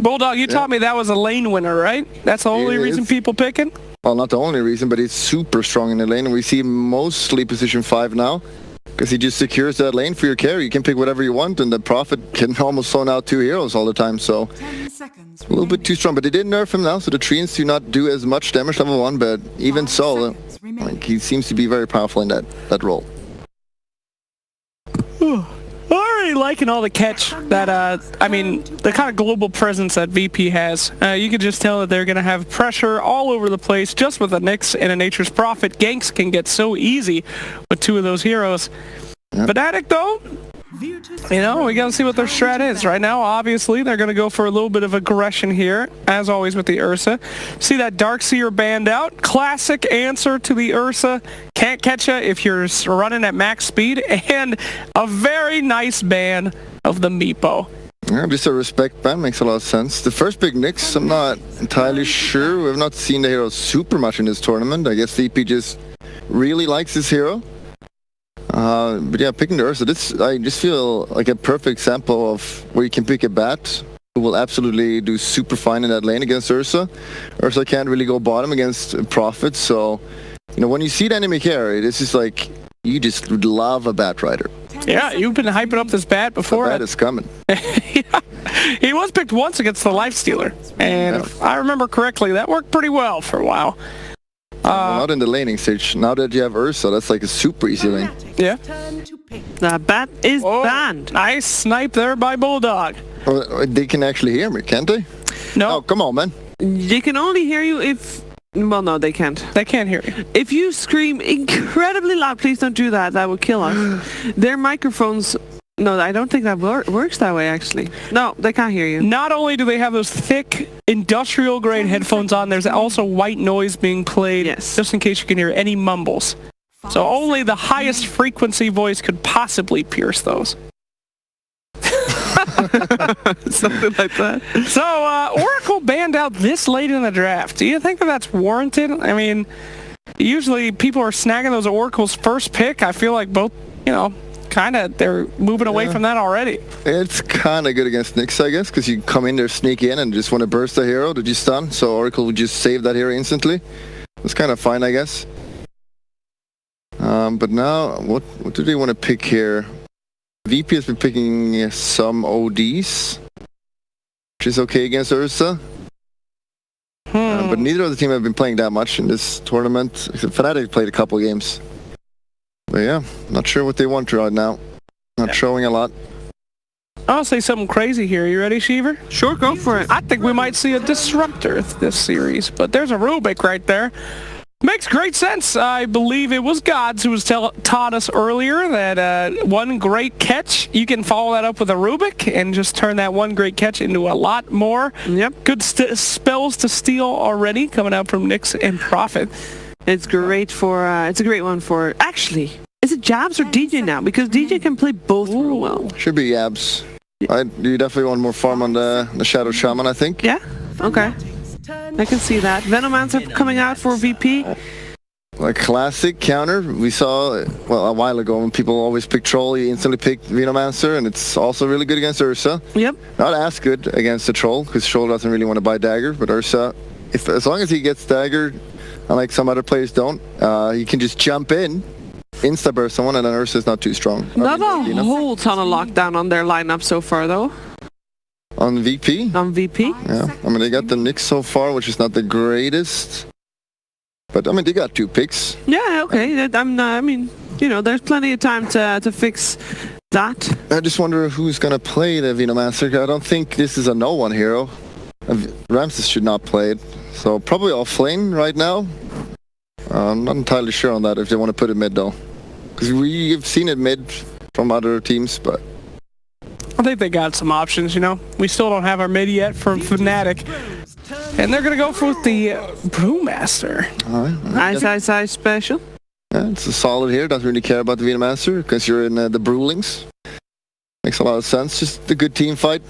Bulldog, you taught me that was a lane winner, right? That's the only reason people pick it? Well, not the only reason, but it's super strong in the lane. And we see mostly position 5 now. Because he just secures that lane for your carry. You can pick whatever you want, and the Prophet can almost zone out 2 heroes all the time, so... a little bit too strong, but they did nerf him now, so the treants do not do as much damage level 1, but even so, like, he seems to be very powerful in that role. Already liking all the catch that, I mean, the kind of global presence that VP has. You can just tell that they're going to have pressure all over the place just with a Nyx and a Nature's Prophet. Ganks can get so easy with 2 of those heroes. Yep. Fnatic, though, you know, we got to see what their strat is. Right now, obviously, they're going to go for a little bit of aggression here, as always with the Ursa. See that Darkseer banned out? Classic answer to the Ursa. Can't catch ya if you're running at max speed. And a very nice ban of the Meepo. Yeah, just a respect ban makes a lot of sense. The first big Nyx, I'm not entirely sure. We've not seen the hero super much in this tournament. I guess VP just really likes this hero. But yeah, picking the Ursa, I just feel like a perfect example of where you can pick a bat who will absolutely do super fine in that lane against Ursa. Ursa can't really go bottom against Prophet, so you know, when you see the enemy carry, this is like, you just would love a bat rider. Yeah, you've been hyping up this bat before. The bat is coming. Yeah. He was picked once against the Lifestealer, and if I remember correctly, that worked pretty well for a while. Not in the laning stage. Now that you have Ursa, that's like a super easy lane. Yeah. The bat is banned. Nice snipe there by Bulldog. Oh, they can actually hear me, can't they? No. Oh, come on, man. They can only hear you if... Well, no, they can't. They can't hear you. If you scream incredibly loud, please don't do that. That would kill us. Their microphones... No, I don't think that works that way, actually. No, they can't hear you. Not only do they have those thick, industrial-grade headphones on, there's also white noise being played, just in case you can hear any mumbles. So only the highest frequency voice could possibly pierce those. Something like that. So, Oracle banned out this late in the draft. Do you think that that's warranted? I mean, usually people are snagging those Oracle's first pick. I feel like both, you know... they're moving away from that already. It's kind of good against Nyx, I guess, because you come in there, sneak in, and just want to burst a hero that you stun, so Oracle would just save that hero instantly. It's kind of fine, I guess. But now, what do they want to pick here? VP has been picking some ODs, which is okay against Ursa. But neither of the team have been playing that much in this tournament. Fnatic played a couple games. But yeah, not sure what they want right now. Not showing a lot. I'll say something crazy here. You ready, Sheever? Sure, go for it. I think we might see a disruptor this series, but there's a Rubik right there. Makes great sense. I believe it was Gods who was taught us earlier that one great catch, you can follow that up with a Rubik and just turn that one great catch into a lot more. Yep. Good spells to steal already coming out from Nyx and Prophet. It's great for, it's a great one for, actually, is it Jabs or DJ now? Because DJ can play both real well. Should be Jabs. You definitely want more farm on the Shadow Shaman, I think. Yeah? Okay. I can see that. Venomancer coming out for VP. A classic counter. We saw, well, a while ago when people always pick Troll, you instantly pick Venomancer, and it's also really good against Ursa. Yep. Not as good against the Troll, because Troll doesn't really want to buy Dagger, but Ursa, as long as he gets Dagger, unlike some other players don't, he can just jump in, insta-burst someone, and then Ursa is not too strong. Not a whole ton of lockdown on their lineup so far, though. On VP? On VP? Yeah, I mean, they got the Nyx so far, which is not the greatest. But, I mean, they got 2 picks. Yeah, okay. I mean, you know, there's plenty of time to fix that. I just wonder who's going to play the Venomancer. I don't think this is a no-one hero. Ramses should not play it. So, probably off-lane right now. I'm not entirely sure on that if they want to put it mid, though. Because we've seen it mid from other teams, but... I think they got some options, you know. We still don't have our mid yet from Fnatic. And they're going to go for the Brewmaster. Nice special. Yeah, it's a solid here. Doesn't really care about the Venomancer because you're in the Brewlings. Makes a lot of sense. Just a good team fight.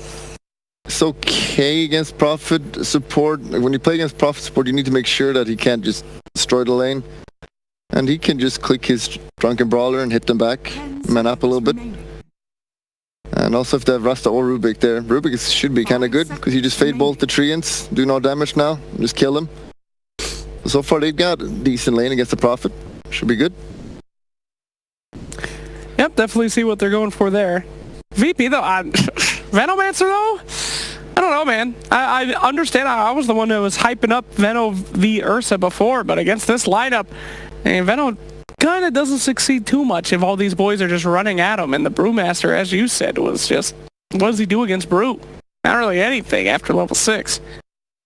It's okay against Prophet support. When you play against Prophet support, you need to make sure that he can't just destroy the lane. And he can just click his Drunken Brawler and hit them back. Man up a little bit. And also if they have Rasta or Rubik there, Rubik should be kind of good because you just fade bolt the Treants, do no damage now, and just kill them. So far they've got a decent lane against the Prophet. Should be good. Yep, definitely see what they're going for there. VP though, Venomancer though? I don't know, man. I understand. I was the one that was hyping up Veno v Ursa before, but against this lineup, and Veno kind of doesn't succeed too much if all these boys are just running at him. And the Brewmaster, as you said, was just, what does he do against Brew? Not really anything after level 6.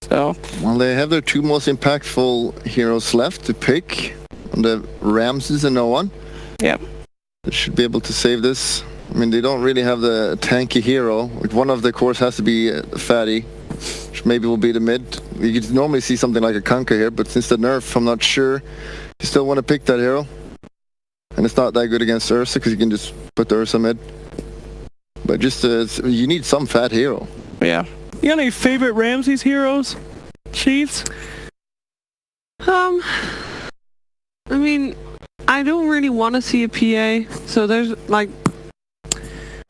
So, well, they have their 2 most impactful heroes left to pick. The Ramses and no one. Yep. They should be able to save this. I mean, they don't really have the tanky hero. Like, one of the cores has to be Fatty, which maybe will be the mid. You could normally see something like a Kanka here, but since the nerf, I'm not sure. You still want to pick that hero. And it's not that good against Ursa because you can just put the Ursa mid. But just, you need some fat hero. Yeah. You got any favorite Ramses heroes, Chiefs? I mean, I don't really want to see a PA, so there's like,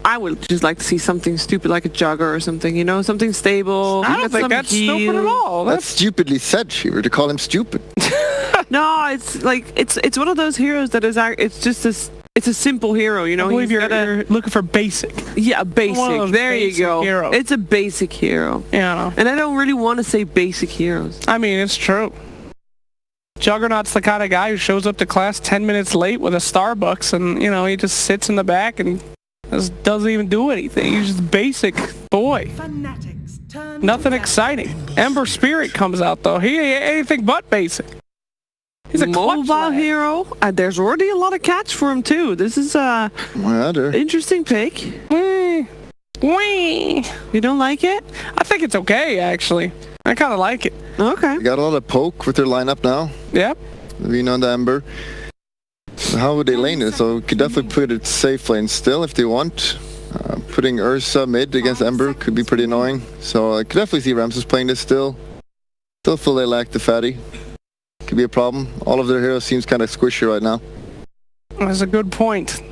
I would just like to see something stupid like a Jugger or something, you know, something stable. I don't think that's stupid at all. That's stupidly said, Shiver, to call him stupid. No, it's like, it's one of those heroes that is, it's just this, it's a simple hero, you know. I believe you're looking for basic. Yeah, basic. There you go. Heroes. It's a basic hero. Yeah, I know. And I don't really want to say basic heroes. I mean, it's true. Juggernaut's the kind of guy who shows up to class 10 minutes late with a Starbucks and, you know, he just sits in the back and just doesn't even do anything. He's just basic boy. Nothing exciting. Ember Spirit comes out, though. He ain't anything but basic. He's a mobile hero. There's already a lot of catch for him, too. This is a interesting pick. Wee. You don't like it? I think it's okay, actually. I kind of like it. Okay. They got a lot of poke with their lineup now. Yep. Vino and the Ember. So how would they lane it? So could definitely put it safe lane still if they want. Putting Ursa mid against Ember could be pretty annoying. So I could definitely see Ramses playing this still. Still feel they lack the Fatty. Could be a problem. All of their heroes seems kind of squishy right now. That's a good point.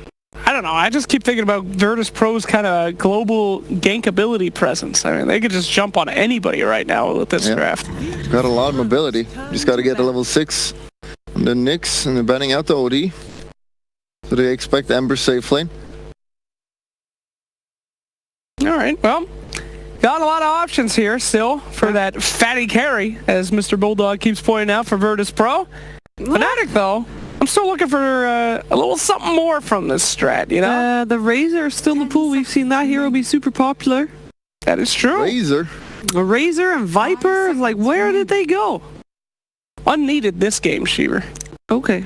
I don't know. I just keep thinking about Virtus Pro's kind of global gank ability presence. I mean, they could just jump on anybody right now with this draft. Got a lot of mobility. Just got to get to level 6. And then Nyx, and they're banning out the OD. So they expect Ember safe lane. All right. Well, got a lot of options here still for that fatty carry, as Mr. Bulldog keeps pointing out for Virtus Pro. Fnatic, though, I'm still looking for a little something more from this strat, you know? The Razor is still in the pool. We've seen that hero be super popular. That is true. Razor. A Razor and Viper, like, where did they go? Unneeded this game, Shiver. Okay.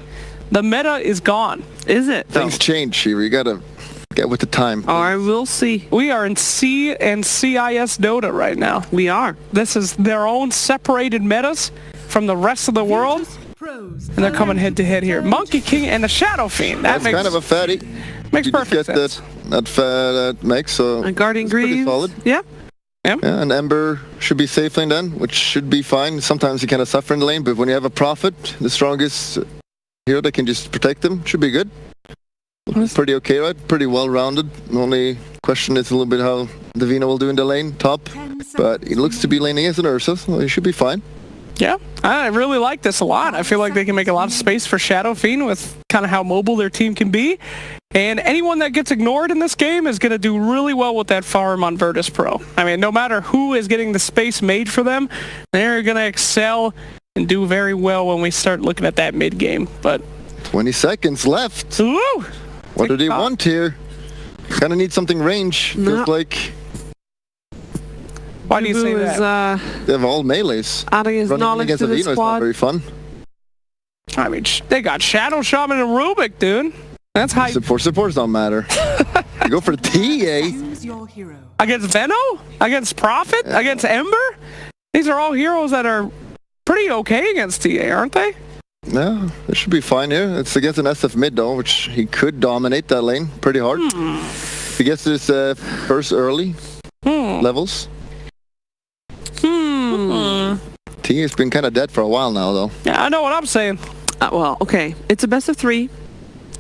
The meta is gone. Is it? Things change, Shiver. You got to get with the time. All right, we'll see. We are in C and CIS Dota right now. We are. This is their own separated metas from the rest of the world. And they're coming head to head here. Monkey King and the Shadow Fiend. That's makes, kind of a fatty. Makes perfect sense. That makes so. And Guardian Greaves. Solid. Yeah. Yeah, and Ember should be safe lane then, which should be fine. Sometimes you kind of suffer in the lane, but when you have a Prophet, the strongest hero that can just protect them, should be good. Pretty okay, right? Pretty well-rounded. The only question is a little bit how Divina will do in the lane, top. But he looks to be laning as an Ursa, so he should be fine. Yeah, I really like this a lot. I feel like they can make a lot of space for Shadow Fiend with kind of how mobile their team can be. And anyone that gets ignored in this game is going to do really well with that farm on Virtus Pro. I mean, no matter who is getting the space made for them, they're going to excel and do very well when we start looking at that mid game. But 20 seconds left. Woo! What do they want here? Kind of need something range. Feels like... Why do you say that? They have all melees. Adding his knowledge to the squad. Is not very fun. I mean, they got Shadow Shaman and Rubik, dude. That's hype. Supports don't matter. You go for the TA. Against Veno? Against Prophet? Yeah. Against Ember? These are all heroes that are pretty okay against TA, aren't they? Yeah, it should be fine here. It's against an SF mid though, which he could dominate that lane pretty hard. If he gets this first early levels. TA has been kind of dead for a while now though. Yeah, I know what I'm saying. Well, okay. It's a best of 3.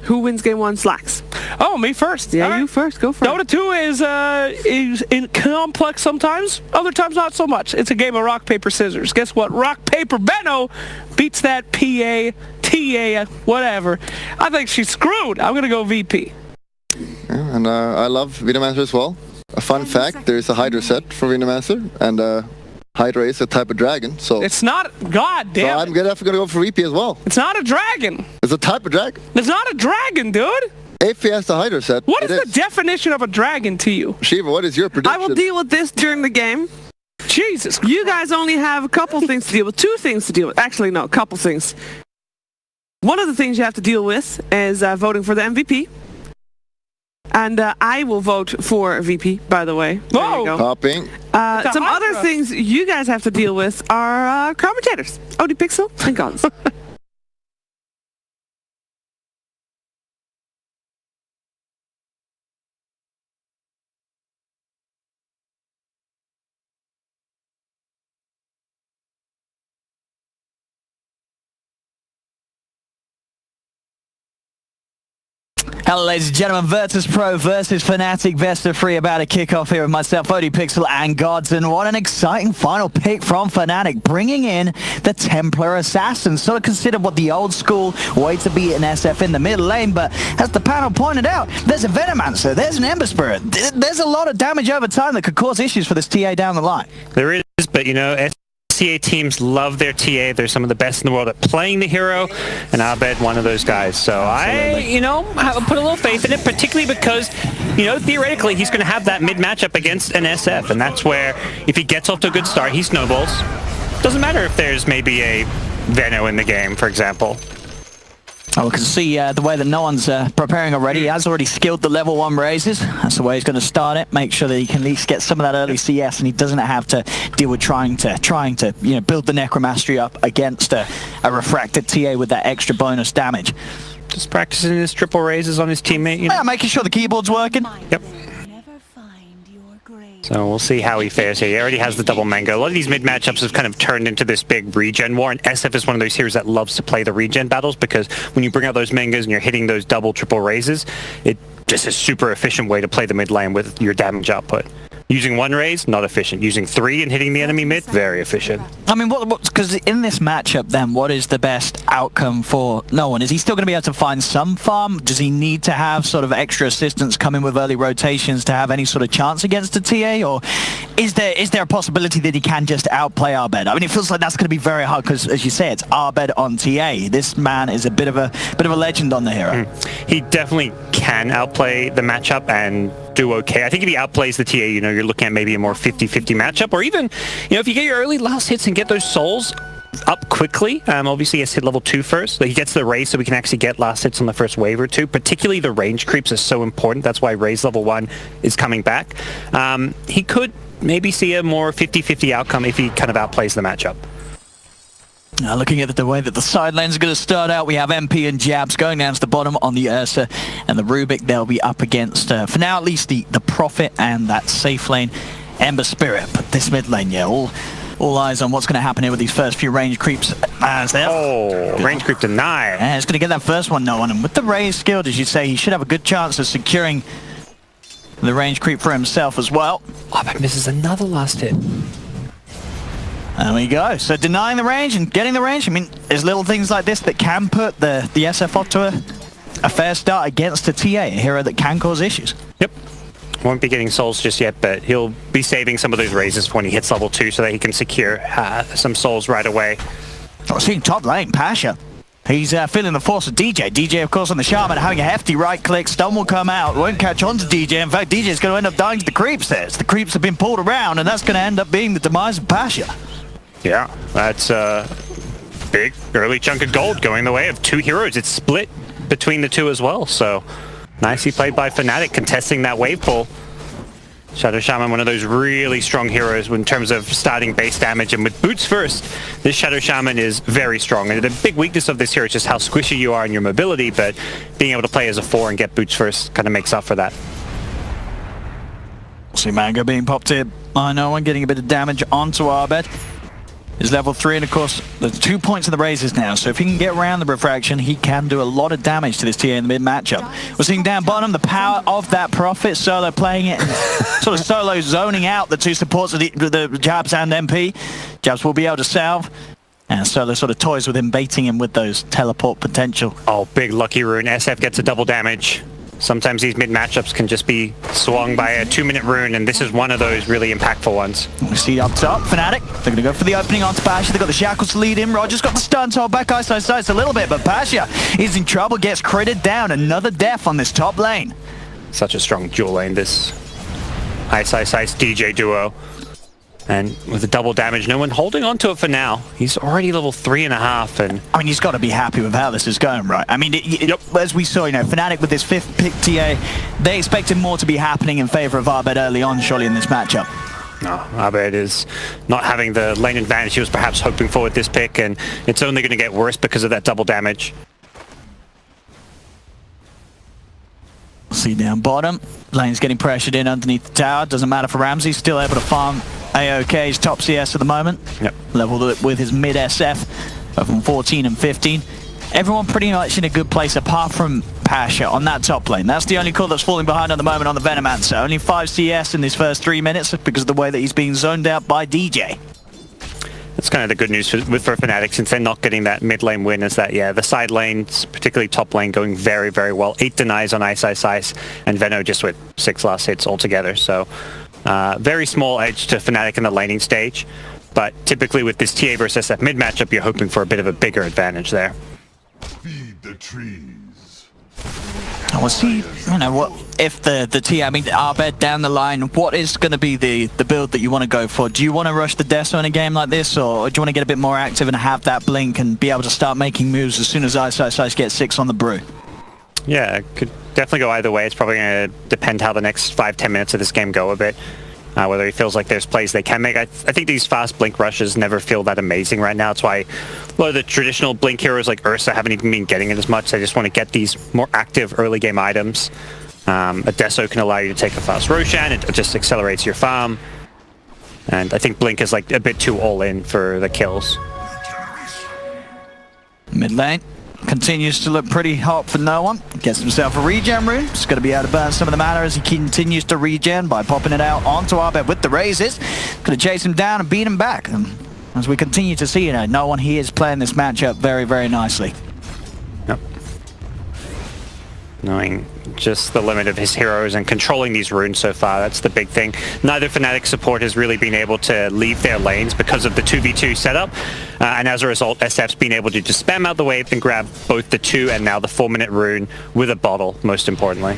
Who wins game 1 slacks? Oh, me first. Yeah, All right. you first. Go for it. Dota 2 is complex sometimes, other times not so much. It's a game of rock, paper, scissors. Guess what? Rock, paper, Benno beats that PA, TA, whatever. I think she's screwed. I'm going to go VP. Yeah, and I love Venomancer as well. A fun fact, there is a Hydra set for Venomancer, and Hydra is a type of dragon, so... It's not... God So damn I'm it. definitely going to go for VP as well. It's not a dragon. It's a type of dragon. It's not a dragon, dude. If he has the Hydra set, What is it the definition of a dragon to you? Shiva, what is your prediction? I will deal with this during the game. Jesus. You guys only have a couple things to deal with. 2 things to deal with. Actually, no, a couple things. One of the things you have to deal with is voting for the MVP. And I will vote for VP, by the way. There you Whoa. go. Popping. Some other things you guys have to deal with are commentators. OD Pixel and Guns. Hello ladies and gentlemen, Virtus Pro versus Fnatic, best of 3 about to kick off here with myself, OD Pixel and Gods, and what an exciting final pick from Fnatic, bringing in the Templar Assassin. Sort of considered what the old school way to beat an SF in the middle lane, but as the panel pointed out, there's a Venomancer, there's an Ember Spirit, there's a lot of damage over time that could cause issues for this TA down the line. There is, but you know, TA teams love their TA. They're some of the best in the world at playing the hero, and Abed one of those guys. So I, you know, put a little faith in it, particularly because, you know, theoretically he's going to have that mid matchup against an SF, and that's where if he gets off to a good start, he snowballs. Doesn't matter if there's maybe a Veno in the game, for example. Oh, we can see the way that no one's preparing already. He has already skilled the level 1 raises. That's the way he's going to start it. Make sure that he can at least get some of that early CS, and he doesn't have to deal with trying to you know, build the Necromastery up against a refracted TA with that extra bonus damage. Just practicing his triple raises on his teammate. You know? Yeah, making sure the keyboard's working. Yep. So we'll see how he fares here. He already has the double mango. A lot of these mid matchups have kind of turned into this big regen war, and SF is one of those heroes that loves to play the regen battles, because when you bring out those mangoes and you're hitting those double, triple raises, it just is a super efficient way to play the mid lane with your damage output. Using 1 raise, not efficient. Using 3 and hitting the enemy mid, very efficient. I mean, because in this matchup then, what is the best outcome for no one? Is he still going to be able to find some farm? Does he need to have sort of extra assistance coming with early rotations to have any sort of chance against a TA? Or is there a possibility that he can just outplay Arbed? I mean, it feels like that's going to be very hard because, as you say, it's Arbed on TA. This man is a bit of a legend on the hero. He definitely can outplay the matchup and do okay. I think if he outplays the TA, you know, you're looking at maybe a more 50-50 matchup, or even, you know, if you get your early last hits and get those souls up quickly. Obviously he has hit level 2 first, so he gets the raise so we can actually get last hits on the first wave or 2. Particularly the range creeps is so important. That's why raise level 1 is coming back. He could maybe see a more 50-50 outcome if he kind of outplays the matchup. Now looking at the way that the side lanes are going to start out, we have MP and Jabs going down to the bottom on the Ursa, and the Rubik they'll be up against, for now at least, the Prophet and that safe lane, Ember Spirit. But this mid lane, yeah, all eyes on what's going to happen here with these first few range creeps. Range creep denied. Yeah, it's going to get that first one, no one. And with the raise skilled, as you say, he should have a good chance of securing the range creep for himself as well. Oh, but misses another last hit. There we go. So denying the range and getting the range, I mean, there's little things like this that can put the SF off to a fair start against a TA, a hero that can cause issues. Yep. Won't be getting souls just yet, but he'll be saving some of those raises when he hits level 2 so that he can secure some souls right away. Oh, seeing top lane, Pasha. He's feeling the force of DJ. DJ, of course, on the Shaman, having a hefty right-click. Stun will come out. Won't catch on to DJ. In fact, DJ is going to end up dying to the creeps there. The creeps have been pulled around, and that's going to end up being the demise of Pasha. Yeah, that's a big early chunk of gold going the way of 2 heroes. It's split between the 2 as well, so nicely played by Fnatic, contesting that wave pull. Shadow Shaman, one of those really strong heroes in terms of starting base damage, and with boots first, this Shadow Shaman is very strong. And the big weakness of this hero is just how squishy you are in your mobility, but being able to play as a 4 and get boots first kind of makes up for that. See Mango being popped here by no one, getting a bit of damage onto Arbed. is level 3, and of course, there's 2 points in the raises now, so if he can get around the refraction, he can do a lot of damage to this TA in the mid matchup. We're seeing down bottom the power of that Prophet, Solo playing it, and sort of Solo zoning out the two supports of the Jabs and MP. Jabs will be able to salve, and Solo sort of toys with him, baiting him with those teleport potential. Oh, big lucky rune. SF gets a double damage. Sometimes these mid matchups can just be swung by a 2-minute rune, and this is one of those really impactful ones. We see up top, Fnatic. They're going to go for the opening onto Pasha. They've got the Shackles to lead him. Roger's got the stun, hold back Ice a little bit, but Pasha is in trouble, gets critted down. Another death on this top lane. Such a strong dual lane, this Ice DJ duo. And with the double damage, no one holding on to it for now. He's already level 3.5, and I mean, he's got to be happy with how this is going, right? I mean, as we saw, Fnatic with this 5th pick TA, they expected more to be happening in favor of Arbed early on, surely, in this matchup. No, Arbed is not having the lane advantage he was perhaps hoping for with this pick, and it's only going to get worse because of that double damage. See down bottom, lane's getting pressured in underneath the tower. Doesn't matter for Ramsey, still able to farm AOK's top CS at the moment. Yep. Leveled with his mid SF from 14 and 15. Everyone pretty much in a good place apart from Pasha on that top lane. That's the only core that's falling behind at the moment on the Venomancer. Only 5 CS in these first 3 minutes because of the way that he's being zoned out by DJ. That's kind of the good news for Fnatic, since they're not getting that mid lane win, is that, yeah, the side lanes, particularly top lane, going very, very well. 8 denies on Ice, and Veno just with 6 last hits altogether. So very small edge to Fnatic in the laning stage. But typically with this TA versus SF mid matchup, you're hoping for a bit of a bigger advantage there. Feed the trees. We'll see, what if the TA, I mean, Arbed down the line, what is going to be the build that you want to go for? Do you want to rush the Deso in a game like this, or do you want to get a bit more active and have that blink and be able to start making moves as soon as Ice gets 6 on the brew? Yeah, it could definitely go either way. It's probably going to depend how the next 5-10 minutes of this game go a bit. Whether he feels like there's plays they can make. I think these fast blink rushes never feel that amazing right now. That's why a lot of the traditional blink heroes like Ursa haven't even been getting it as much. They just want to get these more active early game items. A Deso can allow you to take a fast Roshan. It just accelerates your farm. And I think blink is like a bit too all in for the kills. Mid lane continues to look pretty hot for no one. Gets himself a regen rune. He's going to be able to burn some of the mana as he continues to regen by popping it out onto Arbed with the raises. Going to chase him down and beat him back. And as we continue to see, no one here is playing this matchup very, very nicely. Yep. Knowing just the limit of his heroes and controlling these runes so far, that's the big thing. Neither Fnatic support has really been able to leave their lanes because of the 2v2 setup, and as a result, SF's been able to just spam out the wave and grab both the 2 and now the 4-minute rune with a bottle, most importantly.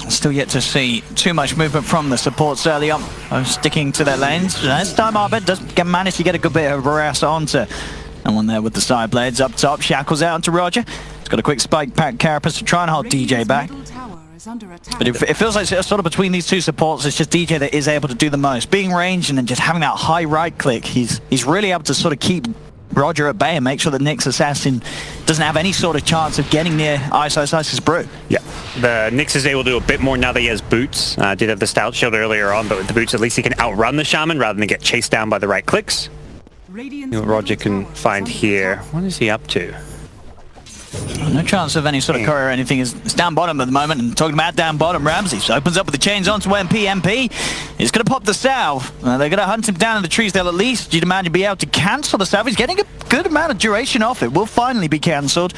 Still yet to see too much movement from the supports early on, sticking to their lanes. This time Arbed does manage to get a good bit of harass onto and one there with the side blades up top. Shackles out onto Roger. He's got a quick spike pack Carapace to try and hold DJ back. But it feels like sort of between these two supports, it's just DJ that is able to do the most. Being ranged and then just having that high right click, he's really able to sort of keep Roger at bay and make sure that Nyx Assassin doesn't have any sort of chance of getting near Ice's brew. Yeah, the Nyx is able to do a bit more now that he has boots. Did have the stout shield earlier on, but with the boots at least he can outrun the shaman rather than get chased down by the right clicks. What Roger can find here. What is he up to? No chance of any sort of courier or anything. It's down bottom at the moment, and talking about down bottom, Ramsey opens up with the chains onto MP. MP is going to pop the salve. They're going to hunt him down in the trees. They'll at least, you'd imagine, be able to cancel the salve. He's getting a good amount of duration off it. Will finally be cancelled.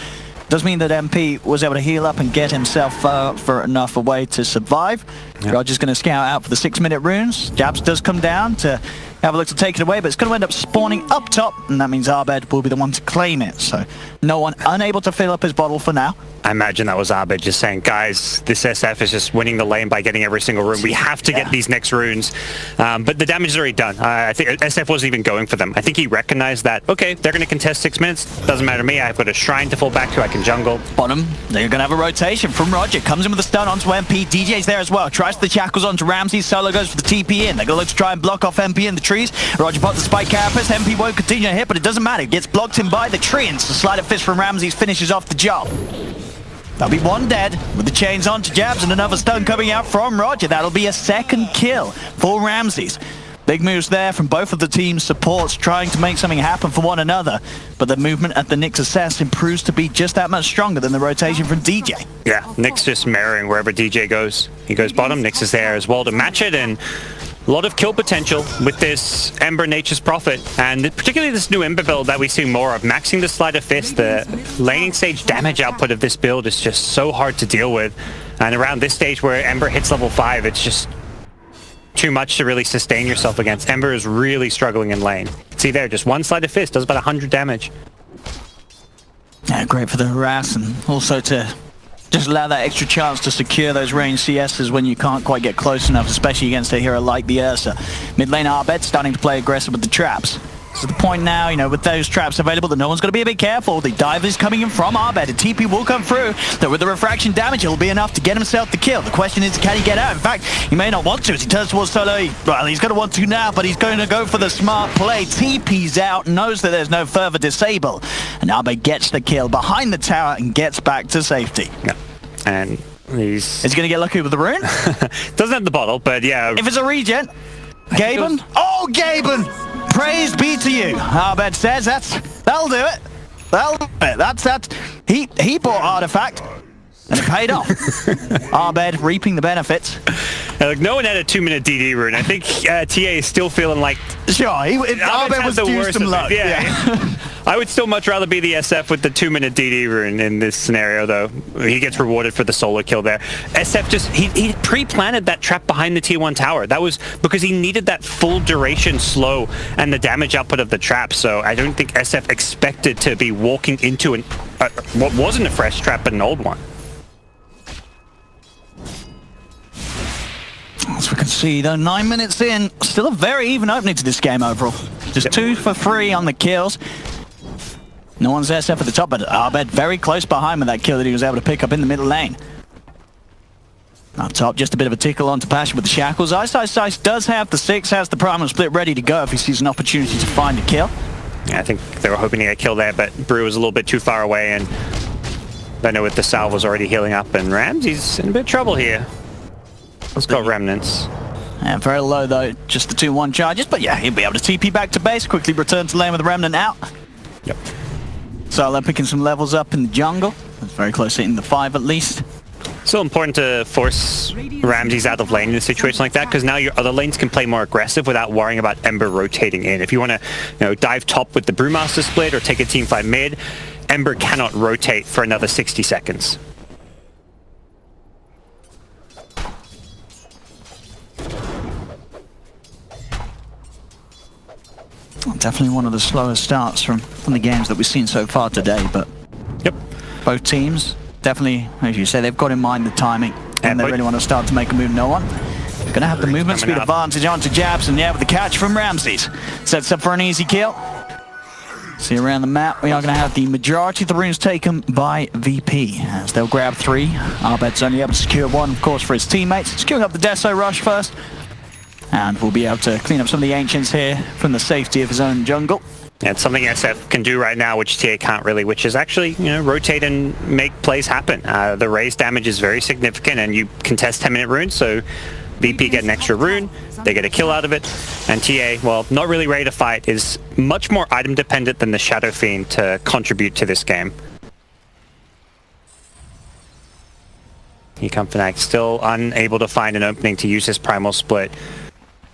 Does mean that MP was able to heal up and get himself for enough away to survive. Yep. Roger's going to scout out for the 6-minute runes. Jabs does come down to have a look to take it away, but it's going to end up spawning up top, and that means Arbed will be the one to claim it. So no one unable to fill up his bottle for now. I imagine that was Arbed just saying, guys, this SF is just winning the lane by getting every single rune. We have to get these next runes. But the damage is already done. I think SF wasn't even going for them. I think he recognized that, okay, they're going to contest 6 minutes. Doesn't matter to me. I've got a shrine to fall back to. I can jungle. Bottom, they're going to have a rotation from Roger. Comes in with a stun onto MP. DJ's there as well. Tries the shackles onto Ramsey. Solo goes for the TP in. They're going to look to try and block off MP in the trees. Roger pops the spike Carapace. MP won't continue to hit, but it doesn't matter. It gets blocked in by the tree, and the sleight of fist from Ramsey finishes off the job. That'll be one dead with the chains onto Jabs and another stun coming out from Roger. That'll be a second kill for Ramses. Big moves there from both of the team's supports trying to make something happen for one another. But the movement at the Nyx assassin proves to be just that much stronger than the rotation from DJ. Yeah, Nyx just mirroring wherever DJ goes. He goes bottom, Nyx is there as well to match it, and a lot of kill potential with this Ember Nature's Prophet, and particularly this new Ember build that we see more of. Maxing the Sleight of Fist, the laning stage damage output of this build is just so hard to deal with. And around this stage where Ember hits level 5, it's just too much to really sustain yourself against. Ember is really struggling in lane. See there, just one Sleight of Fist does about 100 damage. Yeah, great for the harass and also to just allow that extra chance to secure those ranged CSs when you can't quite get close enough, especially against a hero like the Ursa. Mid lane Arbed starting to play aggressive with the traps. This is the point now, you know, with those traps available that no one's going to be a bit careful. The dive is coming in from Arbed. A TP will come through, though with the refraction damage, it'll be enough to get himself the kill. The question is, can he get out? In fact, he may not want to as he turns towards Solo. Well, he's going to want to now, but he's going to go for the smart play. TP's out, knows that there's no further disable. And Arbed gets the kill behind the tower and gets back to safety. Yeah. And he's... Is he going to get lucky with the rune? Doesn't have the bottle, but yeah. If it's a regen. Gaben? Oh, Gaben! Praise be to you. Arbed says that'll do it. That'll do it. He bought Artifact and it paid off. Arbed reaping the benefits. Look, no one had a 2-minute DD rune. I think TA is still feeling like... Sure, Arbed was due some luck. Yeah. I would still much rather be the SF with the 2-minute DD rune in this scenario, though. He gets rewarded for the solo kill there. SF just... He pre-planted that trap behind the Tier 1 tower. That was because he needed that full duration slow and the damage output of the trap. So I don't think SF expected to be walking into what wasn't a fresh trap, but an old one. As we can see, though, 9 minutes in, still a very even opening to this game overall. Just 2 for 3 on the kills. No one's SF at the top, but Arbed very close behind with that kill that he was able to pick up in the middle lane. Up top, just a bit of a tickle onto Passion with the shackles. Ice does have the 6, has the primal split ready to go if he sees an opportunity to find a kill. Yeah, I think they were hoping to get a kill there, but Brew was a little bit too far away, and I know with the salve was already healing up, and Ramsey's in a bit of trouble here. Let's go Remnants. Yeah, very low though, just the 2-1 charges, but yeah, he'll be able to TP back to base, quickly return to lane with the Remnant out. Yep. Solo picking some levels up in the jungle. That's very close hitting the 5 at least. Still important to force Ramses out of lane in a situation like that, because now your other lanes can play more aggressive without worrying about Ember rotating in. If you want to, dive top with the Brewmaster split or take a team fight mid, Ember cannot rotate for another 60 seconds. Definitely one of the slowest starts from the games that we've seen so far today, but yep, both teams definitely, as you say, they've got in mind the timing and they really want to start to make a move. No one. They're going to have the movement speed advantage onto Jabs, and yeah, with the catch from Ramses. Sets up for an easy kill. See around the map, we are going to have the majority of the runes taken by VP, as they'll grab 3. Arbed's only able to secure 1, of course, for his teammates. Securing up the Deso Rush first. And we'll be able to clean up some of the Ancients here from the safety of his own jungle. Yeah, it's something SF can do right now, which TA can't really, which is actually, rotate and make plays happen. The raise damage is very significant, and you contest 10-minute runes, so VP get an extra rune, they get a kill out of it, and TA, well, not really ready to fight, is much more item dependent than the Shadow Fiend to contribute to this game. Here comes Fnatic, still unable to find an opening to use his primal split.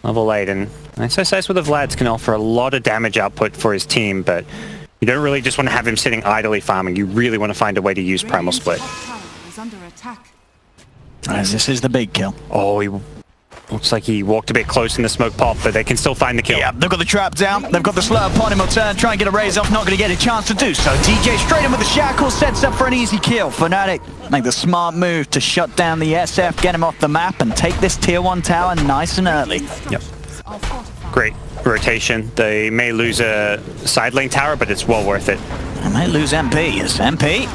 Level 8, and SSS with the Vlads can offer a lot of damage output for his team, but you don't really just want to have him sitting idly farming. You really want to find a way to use Primal Split. As this is the big kill. Oh, he looks like he walked a bit close in the smoke pop, but they can still find the kill. Yeah, they've got the trap down, they've got the slow upon him, will turn, try and get a raise off, not going to get a chance to do so. DJ straight in with the shackle, sets up for an easy kill. Fnatic make the smart move to shut down the SF, get him off the map, and take this Tier 1 tower nice and early. Yep. Great rotation. They may lose a side lane tower, but it's well worth it. They may lose MP. Is MP?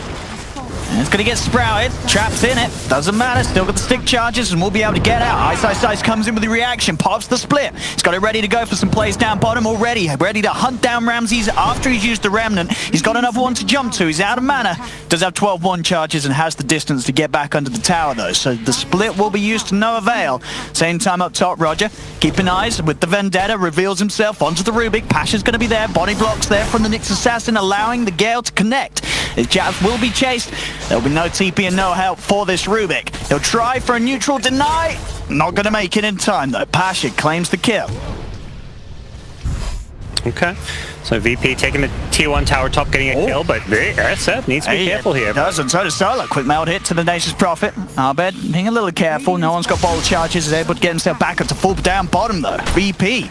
And it's going to get sprouted. Trapped in it. Doesn't matter. Still got the stick charges and we'll be able to get out. Ice comes in with the reaction. Pops the split. He's got it ready to go for some plays down bottom already. Ready to hunt down Ramses after he's used the Remnant. He's got another one to jump to. He's out of mana. Does have 12-1 charges and has the distance to get back under the tower though. So the split will be used to no avail. Same time up top, Roger. Keeping eyes with the Vendetta. Reveals himself onto the Rubik. Pasha's going to be there. Body blocks there from the Nyx Assassin, allowing the Gale to connect. His Jabs will be chased. There'll be no TP and no help for this Rubik. He'll try for a neutral deny. Not going to make it in time though. Pasha claims the kill. Okay. So VP taking the tier 1 tower top, getting a kill, but SF needs to be careful here. Does, and so does Solo. Quick meld hit to the Nation's Prophet. Abed being a little careful. No one's got bold charges. Is able to get himself back up to full down bottom though. VP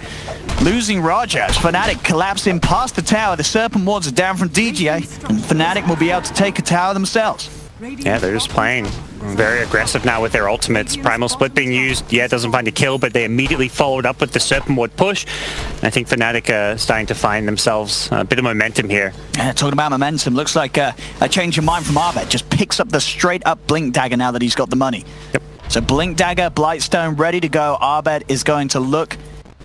losing Roger as Fnatic collapsing past the tower. The Serpent Wards are down from DJ, and Fnatic will be able to take a tower themselves. Yeah, they're just playing very aggressive now with their ultimates. Primal Split being used, yeah, doesn't find a kill, but they immediately followed up with the Serpent Ward push. I think Fnatic starting to find themselves a bit of momentum here. Yeah, talking about momentum, looks like a change of mind from Abed. Just picks up the straight up Blink Dagger now that he's got the money. Yep. So Blink Dagger, Blightstone ready to go. Abed is going to look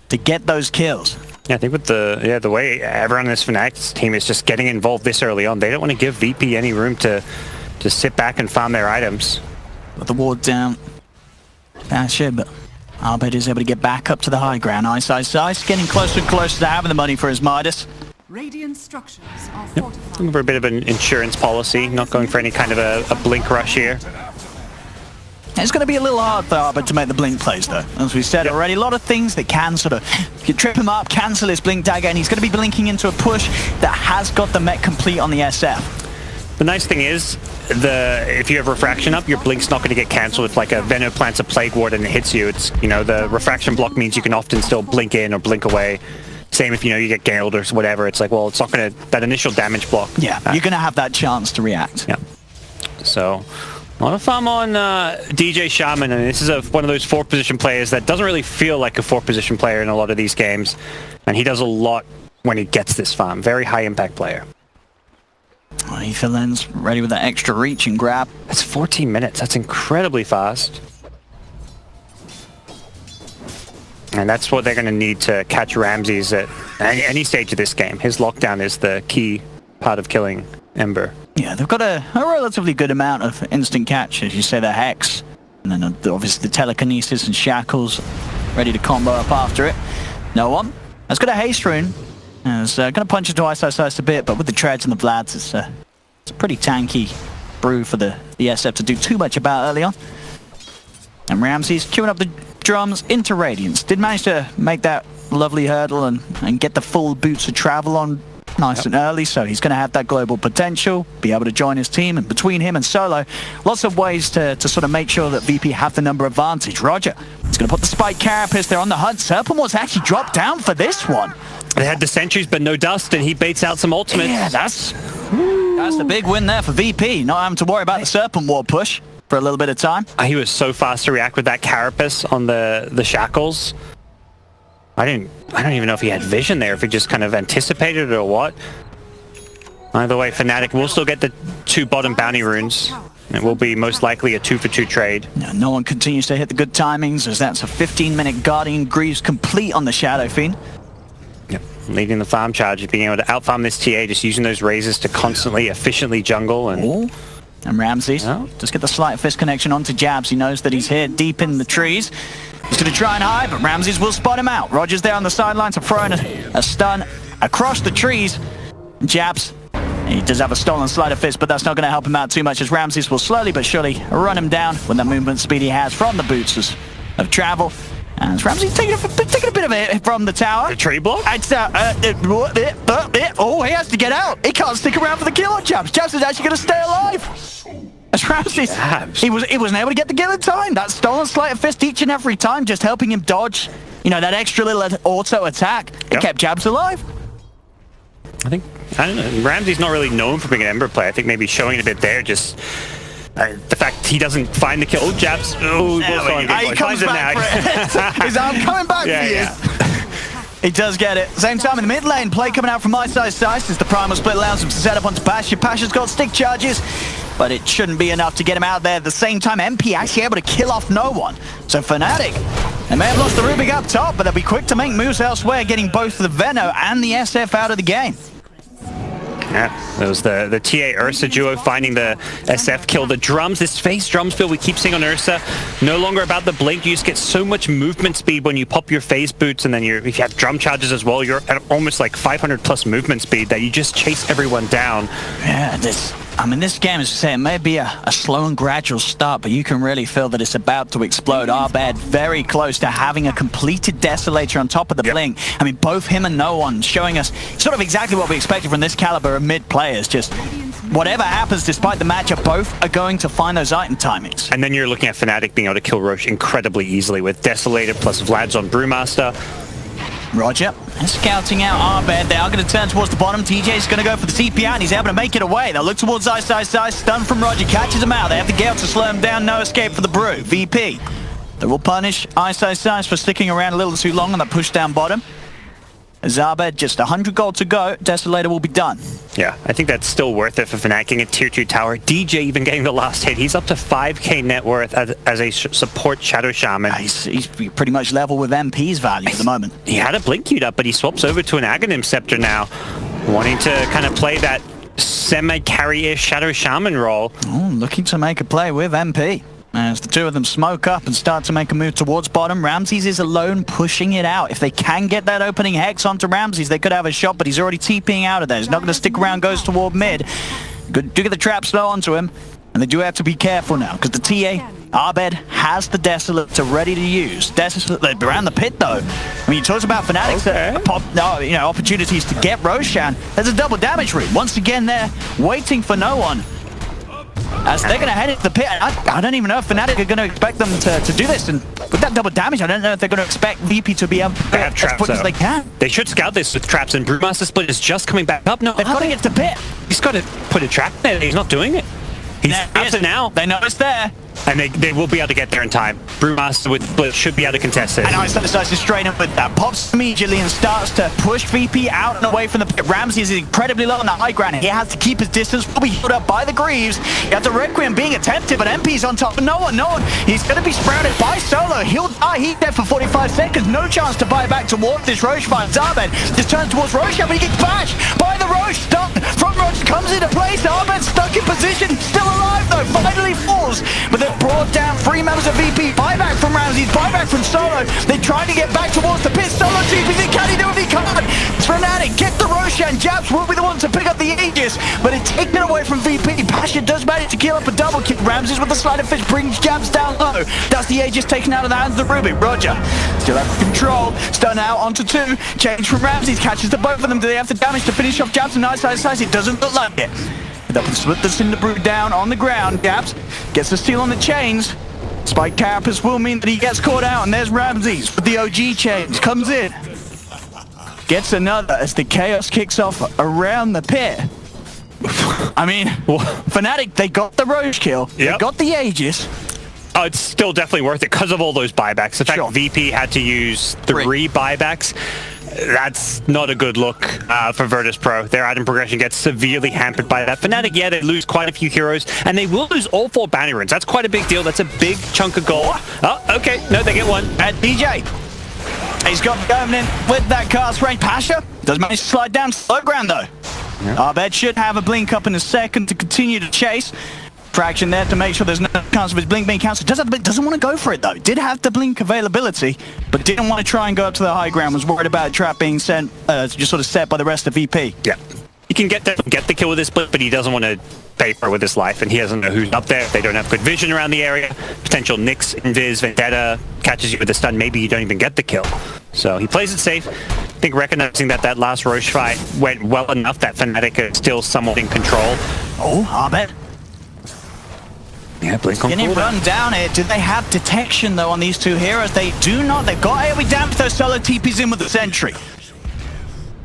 to get those kills. Yeah, I think with the way everyone in this Fnatic team is just getting involved this early on, they don't want to give VP any room to sit back and farm their items. Got the ward down. Pasha, but Abed is able to get back up to the high ground. Ice, getting closer and closer to having the money for his Midas. Radiant structures are fortified. Looking for a bit of an insurance policy, not going for any kind of a blink rush here. It's going to be a little hard for Abed to make the blink plays though. As we said already, a lot of things that can sort of trip him up, cancel his blink dagger, and he's going to be blinking into a push that has got the mech complete on the SF. The nice thing is, if you have refraction up, your blink's not going to get cancelled. If like a Venom plants a plague ward and it hits you, it's, you know, the refraction block means you can often still blink in or blink away. Same if, you know, you get Galed or whatever. It's like, well, it's not going to, that initial damage block. Yeah, you're going to have that chance to react. Yeah. So, a lot of fun on DJ Shaman, and this is one of those 4th position players that doesn't really feel like a 4th position player in a lot of these games. And he does a lot when he gets this farm. Very high impact player. Etherland's ready with that extra reach and grab. That's 14 minutes. That's incredibly fast. And that's what they're going to need to catch Ramses at any stage of this game. His lockdown is the key part of killing Ember. Yeah, they've got a relatively good amount of instant catch, as you say, the Hex. And then obviously the Telekinesis and Shackles ready to combo up after it. No one. That's got a Haste Rune. It's going to punch into Ice a bit, but with the Treads and the Vlads, it's a pretty tanky brew for the SF to do too much about early on. And Ramses queuing up the drums into Radiance. Did manage to make that lovely hurdle and get the full boots of travel on nice and early, so he's going to have that global potential, be able to join his team, and between him and Solo, lots of ways to sort of make sure that VP have the number advantage. Roger, he's going to put the Spike Carapace there on the hunt. Serpent Ward's actually dropped down for this one. They had the sentries, but no dust, and he baits out some ultimates. Yeah, that's the big win there for VP, not having to worry about the Serpent Ward push for a little bit of time. He was so fast to react with that Carapace on the Shackles. I don't even know if he had vision there, if he just kind of anticipated it or what. Either way, Fnatic will still get the 2 bottom bounty runes. It will be most likely a 2-for-2 trade. No one continues to hit the good timings, as that's a 15-minute Guardian Greaves complete on the Shadow Fiend. Yep. Leading the farm charge, being able to outfarm this TA, just using those razors to constantly, efficiently jungle. And Ramses, just get the slight fist connection onto Jabs. He knows that he's here deep in the trees. He's going to try and hide, but Ramses will spot him out. Roger's there on the sideline to throw in a stun across the trees. Jabs, he does have a stolen sleight of fist, but that's not going to help him out too much, as Ramses will slowly but surely run him down with the movement speed he has from the boots of travel. And Ramses taking a bit of a hit from the tower. The tree block? Oh, he has to get out. He can't stick around for the kill on Jabs. Jabs is actually going to stay alive. As Ramses, he wasn't able to get the kill in time. That stolen sleight of fist each and every time, just helping him dodge, you know, that extra little auto attack. It kept Jabs alive. I don't know, Ramsey's not really known for being an Ember player. I think maybe showing it a bit there, just the fact he doesn't find the kill. Oh, Jabs. Oh, he comes back for it. His arm coming back for you. He does get it. Same time in the mid lane, play coming out from Ice as the Primal Split allows him to set up onto Pasha. Pasha's got stick charges. but it shouldn't be enough to get him out there. At the same time, MP actually able to kill off no one. So Fnatic, they may have lost the Rubik up top, but they'll be quick to make moves elsewhere, getting both the Veno and the SF out of the game. Yeah, it was the TA Ursa duo finding the SF kill. The drums, this face drums build we keep seeing on Ursa, no longer about the blink. You just get so much movement speed when you pop your phase boots, and then if you have drum charges as well, you're at almost like 500 plus movement speed that you just chase everyone down. Yeah, this game, as you say, it may be a slow and gradual start, but you can really feel that it's about to explode. Abed very close to having a completed Desolator on top of the blink. I mean, both him and no one showing us sort of exactly what we expected from this caliber of mid players. Just whatever happens, despite the matchup, both are going to find those item timings. And then you're looking at Fnatic being able to kill Roche incredibly easily with Desolator plus Vlad's on Brewmaster. Roger, and scouting out Abed. They are going to turn towards the bottom. TJ's going to go for the CP out, and he's able to make it away. They'll look towards Ice. Stun from Roger, catches him out. They have the Gale to slow him down. No escape for the Brew. VP. They will punish Ice for sticking around a little too long on that push down bottom. As Abed, just 100 gold to go. Desolator will be done. Yeah, I think that's still worth it for Fnatic getting a tier 2 tower. DJ even getting the last hit. He's up to 5k net worth as a support Shadow Shaman. He's pretty much level with MP's value at the moment. He had a blink queued up, but he swaps over to an Aghanim Scepter now, wanting to kind of play that semi-carry-ish Shadow Shaman role. Oh, looking to make a play with MP. As the two of them smoke up and start to make a move towards bottom, Ramses is alone pushing it out. If they can get that opening Hex onto Ramses, they could have a shot, but he's already TPing out of there. He's not going to stick around, goes toward mid. Do get the trap slow onto him, and they do have to be careful now, because the TA, Abed, has the Desolator ready to use. Desolator around the pit, though. When you talk about Fnatic's opportunities to get Roshan, there's a double damage route. Once again, they're waiting for no one. As they're going to head into the pit. I don't even know if Fnatic are going to expect them to do this. And with that double damage, I don't know if they're going to expect VP to be able to have traps, as quick as they can. They should scout this with traps, and Brewmaster Split is just coming back up. No, they've got to get to the pit. He's got to put a trap there. He's not doing it. He's out it now. They know it's there. And they will be able to get there in time. Brewmaster with Split should be able to contest it. And Ice decides to straight up with that. Pops immediately and starts to push VP out and away from the pit. Ramsey is incredibly low on the high ground. He has to keep his distance. Will be held up by the Greaves. You have the Requiem being attempted, but MP's on top. No one. He's going to be sprouted by Solo. He'll die. He's dead for 45 seconds. No chance to buy back towards this Roche fight. Zabed just turns towards Roche, but he gets bashed by the Roche. Stuck from Roche comes into place. Zabed stuck in position. Still alive though. Finally falls. But they're brought down 3 members of VP. Buyback from Ramses. Buyback from Solo. They try to get back towards the pit. Solo TPs. Can he do it? He can't. Fnatic get the Roshan. Japs will be the one to pick up the Aegis, but it's taken away from VP. Pasha does manage to kill up a double kick. Ramses with the sleight of fish brings Japs down low. That's the Aegis taken out of the hands of the Rubik. Roger still have control. Stun out onto 2. Change from Ramses. Catches the both of them. Do they have the damage to finish off Japs and Ice? It doesn't look like it. They'll split the Cinder Brew down on the ground. Japs gets the steal on the chains. Spike Carapace will mean that he gets caught out, and there's Ramses with the OG chains. Comes in. Gets another as the chaos kicks off around the pit. I mean, Fnatic, they got the Roche kill. They got the Aegis. Oh, it's still definitely worth it because of all those buybacks. The fact VP had to use 3 buybacks, that's not a good look for Virtus Pro. Their item progression gets severely hampered by that. Fnatic, yeah, they lose quite a few heroes, and they will lose all 4 bounty runes. That's quite a big deal. That's a big chunk of gold. Oh, okay. No, they get one. At DJ. He's got going in with that cast range. Pasha does manage to slide down slow ground, though. Abed should have a blink up in a second to continue to chase. Fraction there to make sure there's no chance of his blink being cancelled. Doesn't want to go for it though. Did have the blink availability, but didn't want to try and go up to the high ground. Was worried about a trap being sent, just sort of set by the rest of VP. Yeah, he can get the kill with this split, but he doesn't want to pay for it with his life, and he doesn't know who's up there. They don't have good vision around the area. Potential Nyx, Invis, Vendetta catches you with a stun. Maybe you don't even get the kill. So he plays it safe. I think recognizing that last Roche fight went well enough that Fnatic is still somewhat in control. Oh, Abed. Yeah, blink on Getting run down here. Do they have detection though on these 2 heroes? They do not. They've got AoE damage. Those Solo TPs in with the sentry.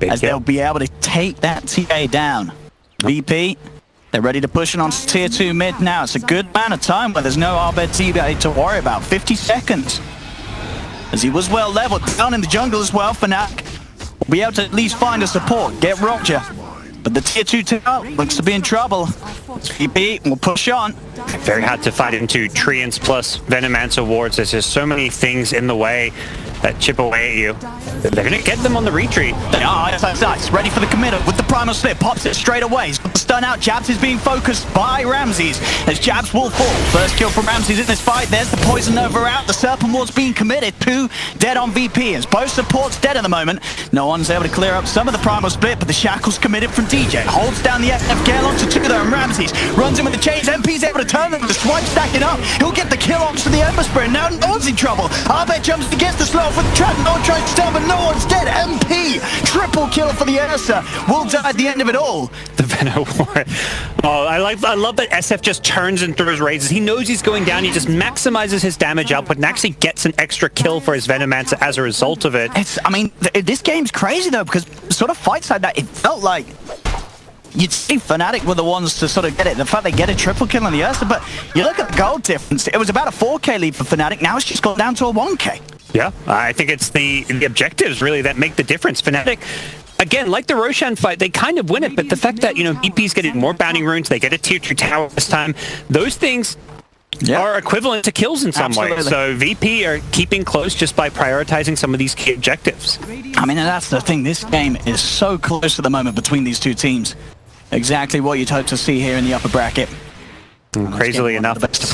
As they'll be able to take that TA down. VP, they're ready to push it on tier 2 mid now. It's a good amount of time where there's no Abed TA to worry about. 50 seconds. As he was well leveled down in the jungle as well. Fnatic will be able to at least find a support. Get Roger. But the tier 2 tower looks to be in trouble. VP will push on. Very hard to fight into Treants plus Venomancer wards. There's just so many things in the way that chip away at you. They're going to get them on the retreat. They are, nice. Ready for the committer with the primal slip. Pops it straight away. He's got the stun out. Jabs is being focused by Ramses as Jabs will fall. First kill from Ramses in this fight. There's the Poison Nova out. The Serpent Ward's being committed. 2 dead on VP as both supports dead at the moment. No one's able to clear up some of the primal split, but the Shackle's committed from DJ. Holds down the FF Gale onto 2 there, and Ramses runs in with the chains. MP's able to turn them. The swipe stacking up. He'll get the kill onto the Ember Spirit. Now no one's in trouble. Arbet jumps to get the slow with the trap. No one tries to stop, but no one's dead. MP, triple kill for the Ursa. Will die at the end of it all. The Venom Ward. Oh, I love that SF just turns and throws raises. He knows he's going down. He just maximizes his damage output and actually gets an extra kill for his Venomancer as a result of it. I mean, this game's crazy though, because sort of fights like that, it felt like you'd see Fnatic were the ones to sort of get it. The fact they get a triple kill on the Ursa, but you look at the gold difference. It was about a 4K lead for Fnatic. Now it's just gone down to a 1K. Yeah, I think it's the objectives really that make the difference. Fnatic, again, like the Roshan fight, they kind of win it, but the fact that, you know, VP's getting more bounty runes, they get a tier 2 tower this time, those things are equivalent to kills in some way. So VP are keeping close just by prioritizing some of these key objectives. I mean, and that's the thing. This game is so close at the moment between these two teams. Exactly what you'd hope to see here in the upper bracket. And crazily enough, it's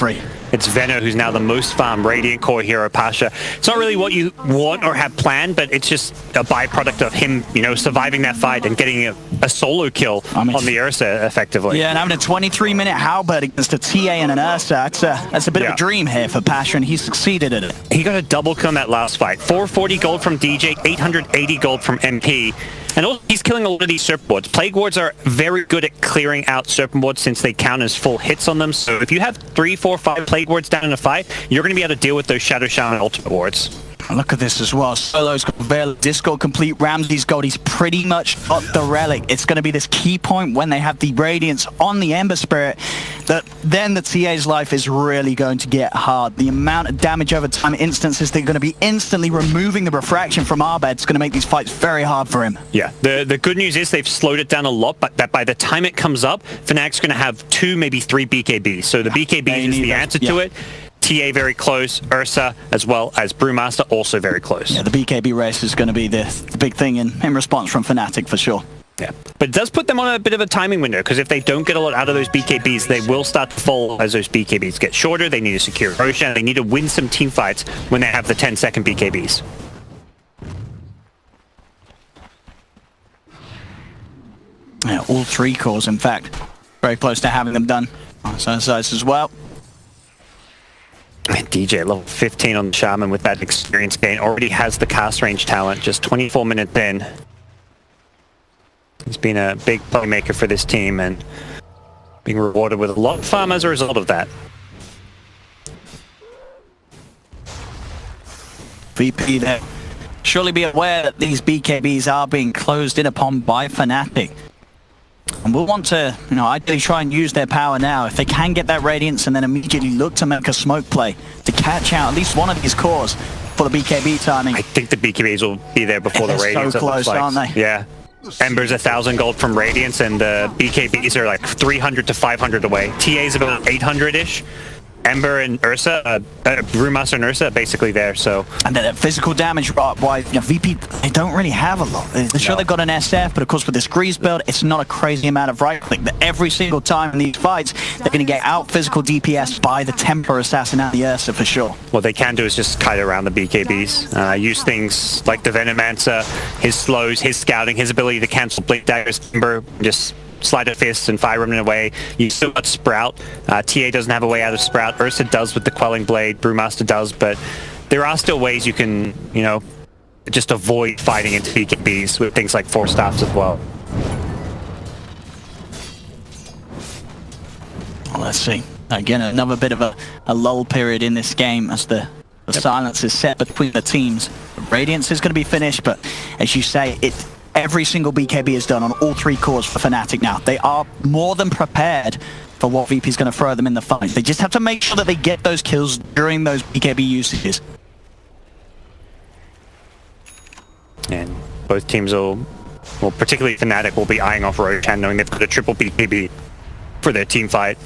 Veno who's now the most farmed Radiant Core hero, Pasha. It's not really what you want or have planned, but it's just a byproduct of him, you know, surviving that fight and getting a solo kill on the Ursa effectively. Yeah, and having a 23-minute halberd against a TA and an Ursa, that's a bit of a dream here for Pasha, and he succeeded at it. He got a double kill in that last fight. 440 gold from DJ, 880 gold from MP. And also, he's killing a lot of these Serpent Wards. Plague Wards are very good at clearing out Serpent Wards since they count as full hits on them. So if you have 3, 4, 5 Plague Wards down in a fight, you're going to be able to deal with those Shadow Shaman Ultimate Wards. Look at this as well. Solo's got Veil, Disco complete, Ramsey's gold. He's pretty much got the relic. It's going to be this key point when they have the Radiance on the Ember Spirit that then the TA's life is really going to get hard. The amount of damage over time instances, they're going to be instantly removing the refraction from Arbed. It's going to make these fights very hard for him. Yeah, the good news is they've slowed it down a lot, but that by the time it comes up, Fnatic's going to have 2, maybe 3 BKBs. So the BKBs is the answer to it. TA very close, Ursa as well as Brewmaster also very close. Yeah, the BKB race is going to be the big thing in response from Fnatic for sure. Yeah, but it does put them on a bit of a timing window because if they don't get a lot out of those BKBs, they will start to fall as those BKBs get shorter. They need to secure Roshan. They need to win some team fights when they have the 10-second BKBs. Yeah, all 3 cores, in fact. Very close to having them done on some sides as well. And DJ level 15 on the Shaman with that experience gain already has the cast range talent just 24 minutes in. He's been a big playmaker for this team and being rewarded with a lot of farm as a result of that. VP there. Surely be aware that these BKBs are being closed in upon by Fnatic. And we'll want to, you know, ideally try and use their power now. If they can get that Radiance and then immediately look to make a smoke play to catch out at least one of these cores for the BKB timing. I think the BKBs will be there before the Radiance. So close, aren't they? Yeah. Ember's 1,000 gold from Radiance and the BKBs are like 300 to 500 away. TA's about 800-ish. Ember and Ursa, Brewmaster and Ursa are basically there, so... And then physical damage, why, you know, VP, they don't really have a lot. They're sure they've got an SF, but of course with this Grease build, it's not a crazy amount of right-click. But every single time in these fights, they're going to get out physical DPS by the Templar Assassin out the Ursa for sure. What they can do is just kite around the BKBs. Use things like the Venomancer, his slows, his scouting, his ability to cancel Blink Daggers, Ember, just... Sleight of Fists and Fire Remnant away. You still got Sprout. TA doesn't have a way out of Sprout. Ursa does with the Quelling Blade. Brewmaster does, but there are still ways you can, you know, just avoid fighting into BKBs with things like Force Staffs as well. Well, let's see. Again, another bit of a lull period in this game as the silence is set between the teams. Radiance is going to be finished, but as you say, every single BKB is done on all 3 cores for Fnatic now. They are more than prepared for what VP is going to throw them in the fight. They just have to make sure that they get those kills during those BKB usages. And both teams will well, particularly Fnatic will be eyeing off Roshan, knowing they've got a triple BKB for their team fight.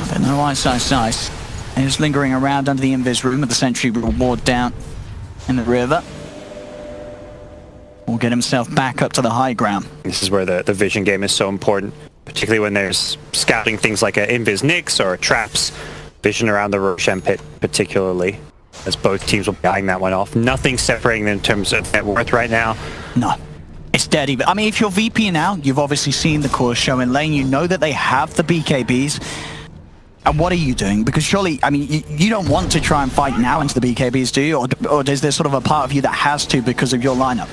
But no ice. And just lingering around under the invis room with the sentry ward down in the river. Will get himself back up to the high ground. This is where the vision game is so important, particularly when there's scouting things like an invis Nyx or traps. Vision around the Roshan pit particularly, as both teams will be eyeing that one off. Nothing separating them in terms of net worth right now. No. It's dead even. I mean, if you're VP now, you've obviously seen the course show in lane. You know that they have the BKBs. And what are you doing? Because surely, I mean, you don't want to try and fight now into the BKBs, do you? Or is there sort of a part of you that has to because of your lineup?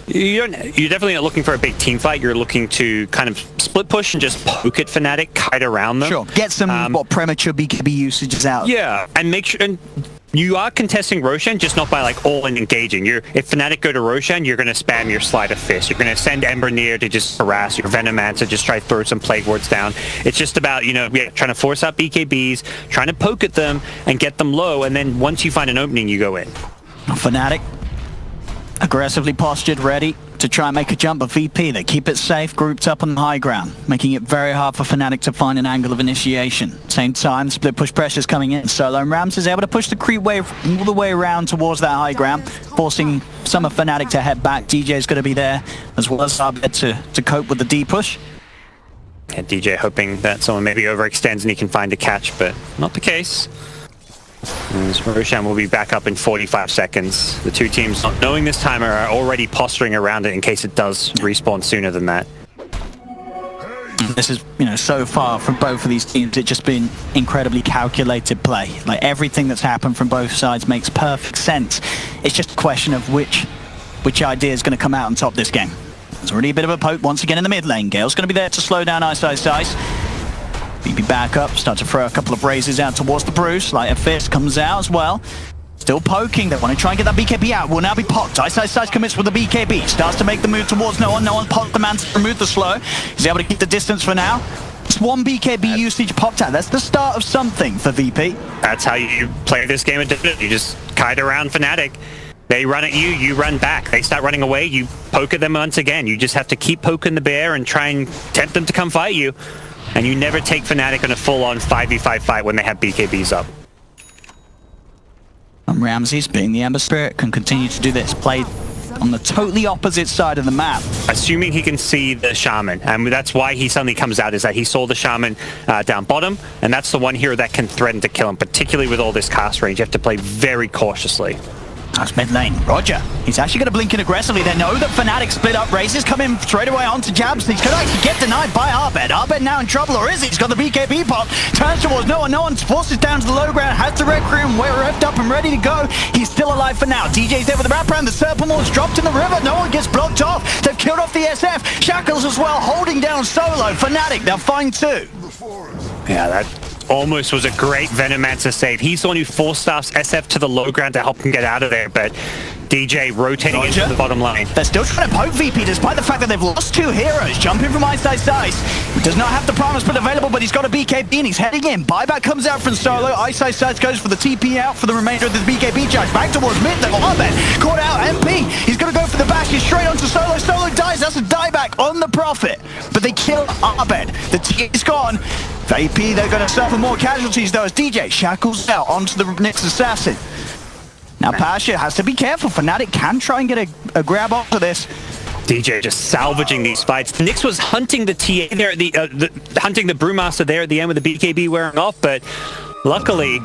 You're definitely not looking for a big team fight. You're looking to kind of split push and just poke at Fnatic, kite around them. Sure. Get some premature BKB usages out. Yeah, and make sure. And you are contesting Roshan, just not by like all in engaging. If Fnatic go to Roshan, you're going to spam your Sleight of Fist. You're going to send Ember near to just harass your Venomancer, just try to throw some Plague Wards down. It's just about, trying to force out BKBs, trying to poke at them and get them low, and then once you find an opening, you go in. Fnatic, aggressively postured, ready to try and make a jump, but VP, they keep it safe, grouped up on the high ground, making it very hard for Fnatic to find an angle of initiation. Same time, split push pressure's coming in. Solo and Rams is able to push the creep wave all the way around towards that high ground, forcing some of Fnatic to head back. DJ's going to be there, as well as Arbed to cope with the D push. Yeah, DJ hoping that someone maybe overextends and he can find a catch, but not the case. Roshan will be back up in 45 seconds. The two teams, not knowing this timer, are already posturing around it in case it does respawn sooner than that. This is, so far from both of these teams, it's just been incredibly calculated play. Like, everything that's happened from both sides makes perfect sense. It's just a question of which idea is going to come out on top this game. There's already a bit of a poke once again in the mid lane. Gale's going to be there to slow down Ice. BB back up, start to throw a couple of raises out towards the Bruce. Light of Fist comes out as well. Still poking, they want to try and get that BKB out. Will now be popped. Ice commits with the BKB. Starts to make the move towards no one. No one popped the man to remove the slow. He's able to keep the distance for now. Just one BKB usage popped out. That's the start of something for VP. That's how you play this game of Dota. You just kite around Fnatic. They run at you, you run back. They start running away, you poke at them once again. You just have to keep poking the bear and try and tempt them to come fight you. And you never take Fnatic on a full-on 5v5 fight when they have BKBs up. And Ramses, being the Ember Spirit, can continue to do this. Play on the totally opposite side of the map. Assuming he can see the Shaman. And that's why he suddenly comes out, is that he saw the Shaman down bottom. And that's the one hero that can threaten to kill him, particularly with all this cast range. You have to play very cautiously. That's mid lane. Roger. He's actually going to blink in aggressively. They know that Fnatic split up. Raises come in straight away onto Jabs. He's going to actually get denied by Arbed. Arbed now in trouble, or is he? He's got the BKB pop. Turns towards no one. No one forces down to the low ground. Has the Red Room revved up and ready to go. He's still alive for now. DJ's there with the wraparound. The Serpent's dropped in the river. No one gets blocked off. They've killed off the SF. Shackles as well, holding down Solo. Fnatic, they'll find two. Yeah, that almost was a great Venomancer save. He's the one who force-staffs SF to the low ground to help him get out of there, but DJ rotating into the bottom lane. They're still trying to poke VP despite the fact that they've lost two heroes. Jumping from Ice. He does not have the Primal Split available, but he's got a BKB and he's heading in. Buyback comes out from Solo. Ice goes for the TP out for the remainder of the BKB charge. Back towards mid, though. Arbed caught out. MP, he's going to go for the bash. He's straight onto Solo. Solo dies. That's a dieback on the Prophet. But they kill Arbed. The T is gone. VP, they're going to suffer more casualties, though, as DJ shackles out onto the Nyx Assassin. Now, Pasha has to be careful. Fnatic can try and get a grab onto this. DJ just salvaging these fights. Nyx was hunting the TA there, hunting the Brewmaster there at the end with the BKB wearing off, but luckily,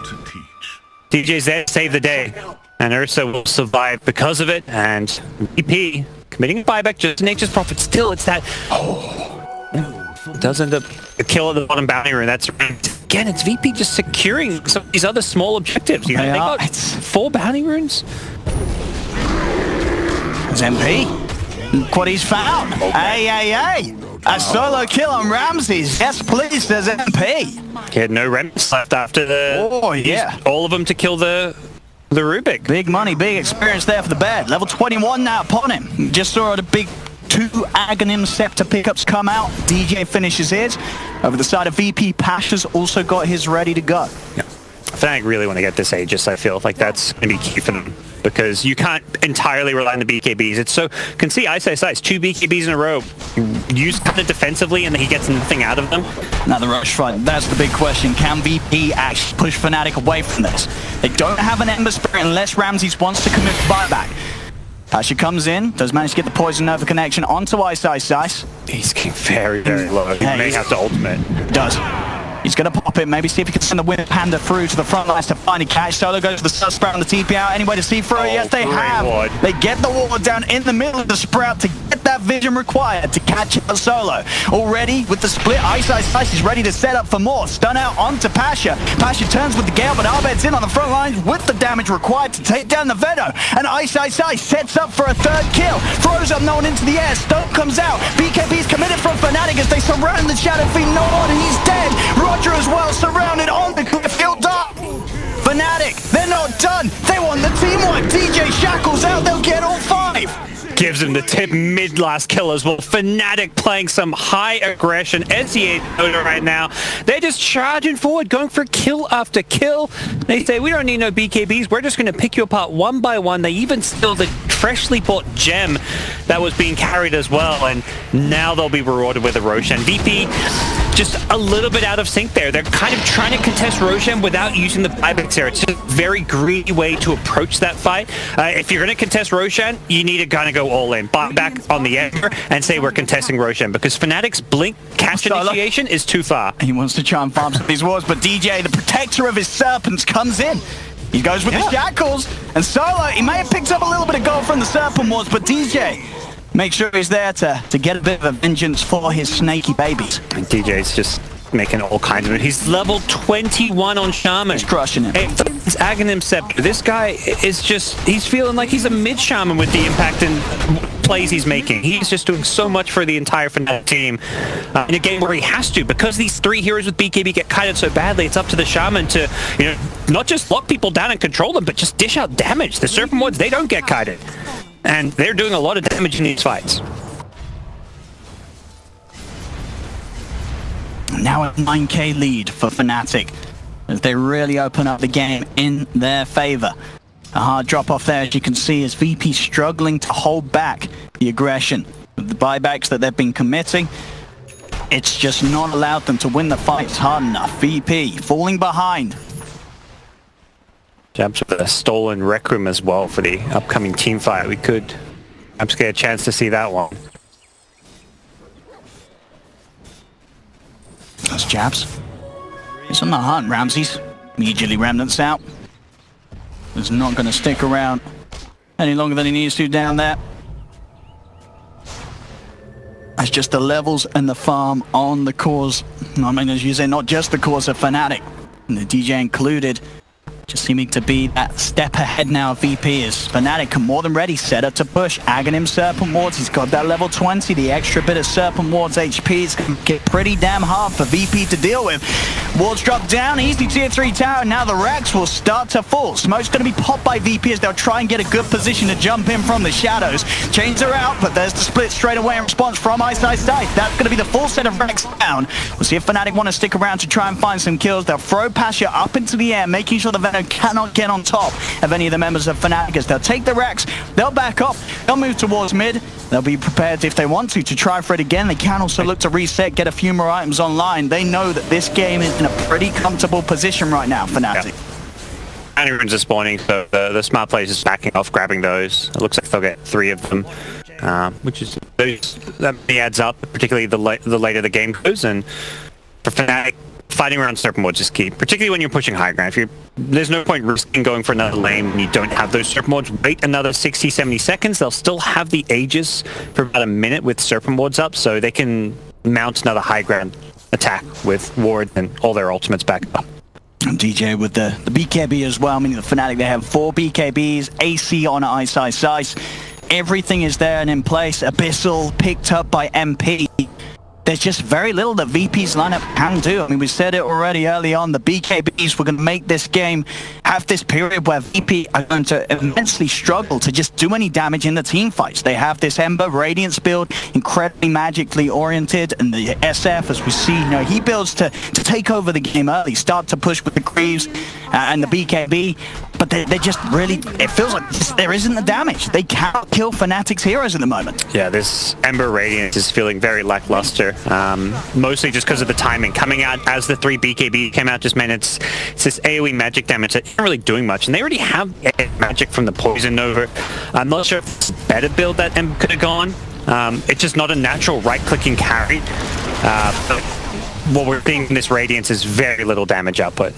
DJ's there to save the day. And Ursa will survive because of it, and VP committing a buyback, just Nature's Prophet. Still, it's that... does end up a kill at the bottom bounty room. That's again, it's VP just securing some of these other small objectives. They got 4 bounty runes. There's MP. Look what he's found. Hey. A solo kill on Ramses. Yes, please, there's MP. He had no remnants left after the... Oh, yeah. All of them to kill the Rubik. Big money, big experience there for the bed. Level 21 now upon him. Just saw the big 2 Aghanim Scepter pickups come out. DJ finishes his. Over the side of VP, Pasha's also got his ready to go. Yeah. Fnatic really want to get this Aegis, I feel like that's going to be key for them. because you can't entirely rely on the BKBs. It's so, can see Ice, 2 BKBs in a row. Use it defensively and he gets nothing out of them. Another rush fight. That's the big question. Can VP actually push Fnatic away from this? They don't have an Ember Spirit unless Ramses wants to commit buyback. Pasha comes in, does manage to get the Poison Nova connection onto Ice. He's getting very, very low. He may have to ultimate. Does. He's going to pop it, maybe see if he can send the Wind Panda through to the front lines to finally catch. Solo goes to the Sprout on the TP out. Any way to see through? Yes, they have. Ward. They get the ward down in the middle of the Sprout to get that vision required to catch out Solo. Already with the split, Ice is ready to set up for more. Stun out onto Pasha. Pasha turns with the Gale, but Abed's in on the front lines with the damage required to take down the Veto. And Ice sets up for a third kill. Throws up no one into the air. Stone comes out. BKB's committed from Fnatic as they surround the Shadow Fiend. No one, and he's dead. Roger as well, surrounded on the cliff, healed up. Fnatic, they're not done. They want the team wipe. DJ Shackles out, they'll get all 5. Gives him the tip mid last kill as well. Fnatic playing some high aggression. NCA Dota right now. They're just charging forward, going for kill after kill. They say, we don't need no BKBs. We're just going to pick you apart one by one. They even steal the freshly bought gem that was being carried as well. And now they'll be rewarded with a Roshan. VP just a little bit out of sync there. They're kind of trying to contest Roshan without using the buybacks there. It's a very greedy way to approach that fight. If you're going to contest Roshan, you need to kind of go all in. Buyback on the Ember and say we're contesting Roshan, because Fnatic's blink catch initiation is too far. He wants to try and farm some of these wards, but DJ, the protector of his serpents, comes in. He goes with the shackles, and Solo, he may have picked up a little bit of gold from the serpent wards, but DJ, make sure he's there to get a bit of a vengeance for his snaky babies. And DJ's just making all kinds of it. He's level 21 on Shaman. He's crushing it. It's Aghanim Scepter. This guy is just, he's feeling like he's a mid-Shaman with the impact and plays he's making. He's just doing so much for the entire Fnatic team in a game where he has to, because these 3 heroes with BKB get kited so badly. It's up to the Shaman to, you know, not just lock people down and control them, but just dish out damage. The Serpent Wards, they don't get kited. And they're doing a lot of damage in these fights. Now a 9k lead for Fnatic as they really open up the game in their favor. A hard drop off there, as you can see, as VP struggling to hold back the aggression. With the buybacks that they've been committing, it's just not allowed them to win the fights hard enough. VP falling behind. Jabs with a stolen Rec Room as well for the upcoming team fight. We could perhaps get a chance to see that one. That's Jabs. He's on the hunt, Ramses. Immediately Remnants out. He's not going to stick around any longer than he needs to down there. That's just the levels and the farm on the cause. I mean, as you say, not just the cause of Fnatic, and the DJ included. Just seeming to be that step ahead now of VP is Fnatic more than ready, set up to push. Aghanim Serpent Wards, he's got that level 20, the extra bit of Serpent Wards HP is going to get pretty damn hard for VP to deal with. Wards drop down, easy tier 3 tower, now the racks will start to fall. Smoke's going to be popped by VP as they'll try and get a good position to jump in from the shadows. Chains are out, but there's the split straight away in response from Ice. That's going to be the full set of racks down. We'll see if Fnatic want to stick around to try and find some kills. They'll throw Pasha up into the air, making sure the Venom cannot get on top of any of the members of Fnatic. They'll take the racks, they'll back up, they'll move towards mid. They'll be prepared if they want to try for it again. They can also look to reset, get a few more items online. They know that this game is in a pretty comfortable position right now, Fnatic. And everyone's just spawning, so the smart players is backing off, grabbing those. It looks like they'll get 3 of them, which is, that adds up, particularly the later the game goes. And for Fnatic, fighting around Serpent Wards is key, particularly when you're pushing high ground. There's no point risking going for another lane when you don't have those Serpent Wards. Wait another 60, 70 seconds. They'll still have the Aegis for about a minute with Serpent Wards up, so they can mount another high ground attack with Ward and all their ultimates back up. And DJ with the BKB as well. I mean, the Fnatic, they have 4 BKBs, AC on Ice. Everything is there and in place. Abyssal picked up by MP. There's just very little that VP's lineup can do. I mean, we said it already early on. The BKBs were going to make this game have this period where VP are going to immensely struggle to just do any damage in the team fights. They have this Ember Radiance build, incredibly magically oriented, and the SF, as we see, you know, he builds to take over the game early, start to push with the Greaves and the BKB. But but they're just really, it feels like there isn't the damage. They can't kill Fnatic's heroes at the moment. Yeah, this Ember Radiance is feeling very lackluster, mostly just because of the timing. Coming out as the 3 BKB came out just meant it's this AoE magic damage that isn't really doing much, and they already have magic from the Poison Nova. I'm not sure if it's a better build that Ember could have gone. It's just not a natural right-clicking carry. But what we're seeing in this Radiance is very little damage output.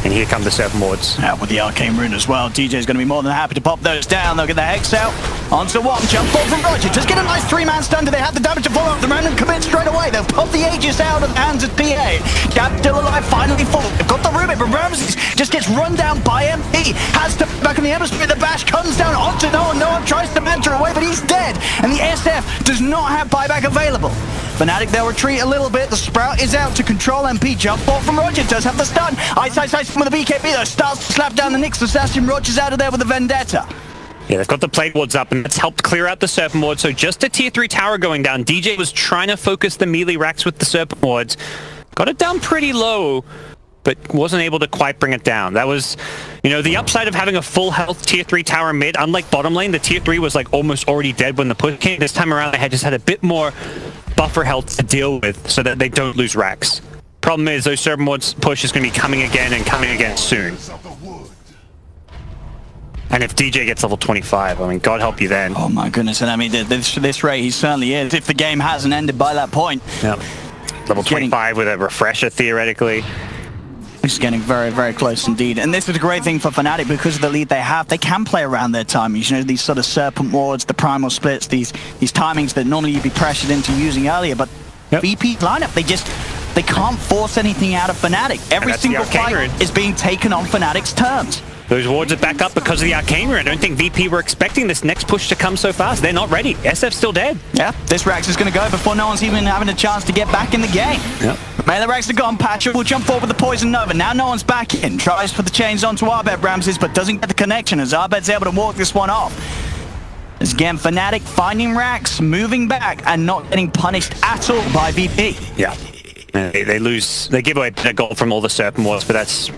And here come the Serpent Wards. Out with the Arcane Rune as well. DJ's going to be more than happy to pop those down. They'll get the Hex out. Onto one. Jump ball from Roger. Just get a nice 3-man stun. Do they have the damage to follow up the random commit straight away? They'll pop the Aegis out of the hands of PA. Jab still alive. Finally full. They've got the Rubik, but Ramses just gets run down by MP. Has to back on the Hemisphere. The bash comes down onto Noah. Noah tries to mentor away, but he's dead. And the SF does not have buyback available. Fnatic, they'll retreat a little bit. The Sprout is out to control MP. Jump ball from Roger. Does have the stun. Ice with the BKB though. Starts to slap down the Nyx assassin. Roger's out of there with the Vendetta. Yeah, they've got the Plague Wards up, and that's helped clear out the Serpent Ward. So just a tier 3 tower going down. DJ was trying to focus the melee racks with the Serpent Wards. Got it down pretty low, but wasn't able to quite bring it down. That was, you know, the upside of having a full health tier 3 tower mid. Unlike bottom lane, the tier 3 was like almost already dead when the push came. This time around, they had just had a bit more buffer health to deal with so that they don't lose racks. Problem is, those Serpent Wards push is going to be coming again and coming again soon. And if DJ gets level 25, I mean, God help you then. Oh my goodness, and I mean, this rate he certainly is, if the game hasn't ended by that point. Yep. Level 25 with a refresher, theoretically. It's getting very, very close indeed. And this is a great thing for Fnatic because of the lead they have. They can play around their timings. You know, these sort of Serpent Wards, the Primal Splits, these timings that normally you'd be pressured into using earlier. But VP lineup, they can't force anything out of Fnatic. Every single fight is being taken on Fnatic's terms. Those wards are back up because of the Arcane Rune. I don't think VP were expecting this next push to come so fast. They're not ready. SF's still dead. Yeah, this Rax is going to go before no one's even having a chance to get back in the game. Yep. Melee Rax are gone. Patcher will jump forward with the Poison Nova. Now no one's back in. Tries for the chains onto Arbed Ramses, but doesn't get the connection as Arbed's able to walk this one off. As again, Fnatic finding Rax, moving back, and not getting punished at all by VP. Yeah. They give away a gold from all the Serpent Wards, but that's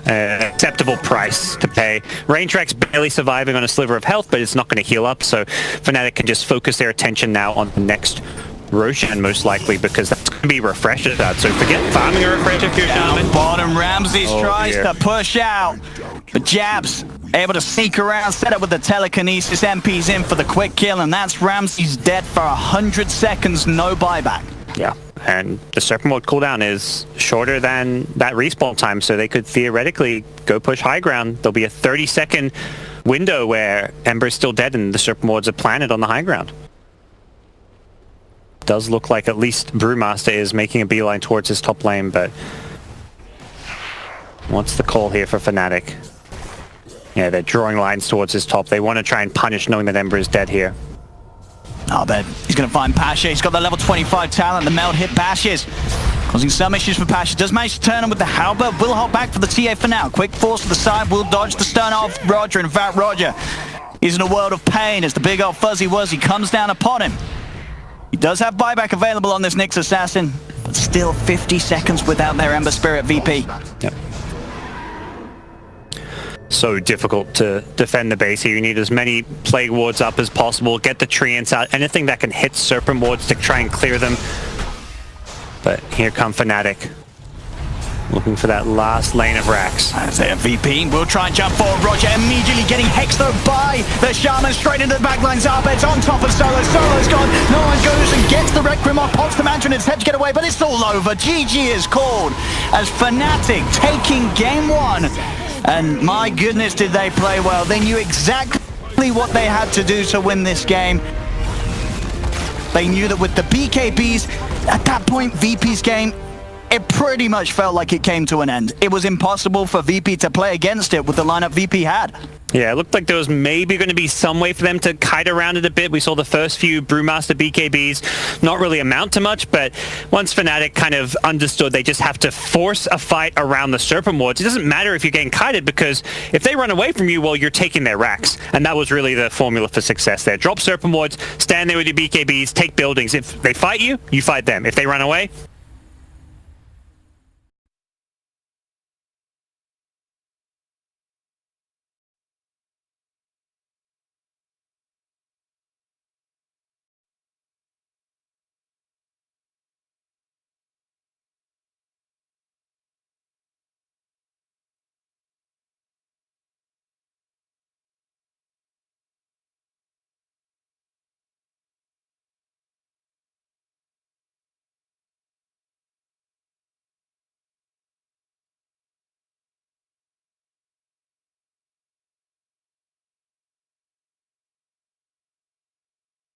acceptable price to pay. Raintrack's barely surviving on a sliver of health, but it's not going to heal up, so Fnatic can just focus their attention now on the next Roshan, most likely, because that's going to be refreshed out. So forget farming a refresh if you're down. Bottom, Ramses tries to push out, but Jabs able to sneak around, set up with the telekinesis. MP's in for the quick kill, and that's Ramses dead for 100 seconds, no buyback. Yeah, and the Serpent Ward cooldown is shorter than that respawn time, so they could theoretically go push high ground. There'll be a 30-second window where Ember's still dead and the Serpent Wards are planted on the high ground. Does look like at least Brewmaster is making a beeline towards his top lane, but what's the call here for Fnatic? Yeah, they're drawing lines towards his top. They want to try and punish knowing that Ember is dead here. Oh, but he's going to find Pasha. He's got the level 25 talent. The meld hit Pashes, causing some issues for Pasha. Does manage to turn him with the halberd. Will hold back for the TA for now. Quick force to the side. Will dodge the stun off Roger. In fact, Roger is in a world of pain as the big old Fuzzy Wuzzy comes down upon him. He does have buyback available on this Nyx assassin, but still 50 seconds without their Ember Spirit VP. Yep. So difficult to defend the base here. You need as many Plague Wards up as possible, get the Treants out, anything that can hit Serpent Wards to try and clear them. But here come Fnatic, looking for that last lane of racks. As their VP will try and jump forward. Roger immediately getting hexed though by the Shaman straight into the backlines. Arbed's on top of Solo. Solo's gone. No one goes and gets the Requiem off. Pops the Mantra in its head to get away, but it's all over. GG is called as Fnatic taking game one. And my goodness, did they play well. They knew exactly what they had to do to win this game. They knew that with the BKBs, at that point, VP's game, it pretty much felt like it came to an end. It was impossible for VP to play against it with the lineup VP had. Yeah, it looked like there was maybe going to be some way for them to kite around it a bit. We saw the first few Brewmaster BKBs not really amount to much, but once Fnatic kind of understood they just have to force a fight around the Serpent Wards, it doesn't matter if you're getting kited, because if they run away from you, well, you're taking their racks. And that was really the formula for success there. Drop Serpent Wards, stand there with your BKBs, take buildings. If they fight you, you fight them. If they run away,